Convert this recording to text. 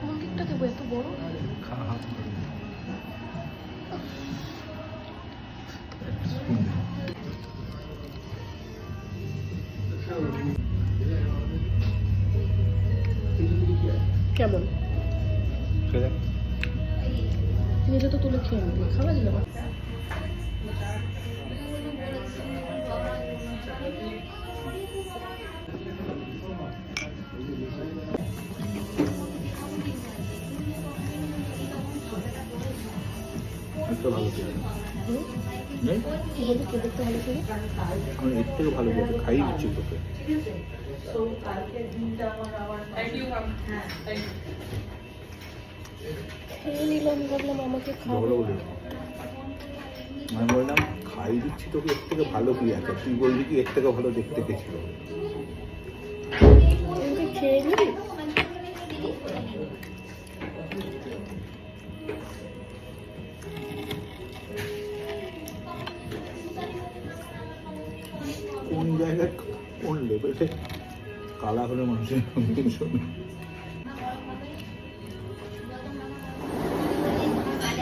মন্দিরটা দেবো এত বড়। কেমন নিলে তো তুলে খেয়ে নিবি, খাওয়া দিল না। ভালো ছিল দেখতে ভালো ছিল। আমি এর থেকে ভালো বলতে খাই দিচ্ছি তোকে। খেয়ে নিলাম, ভাবলাম আমাকে খাওয়াবো। আমি বললাম খাই দিচ্ছি তোকে, এর থেকে ভালো কি আছে? তুই বললি কি এর থেকে ভালো দেখতে কে ছিল? খেয়ে নিবি। কোন জায়গায় কোন লেভেলে কালা হলে মানুষের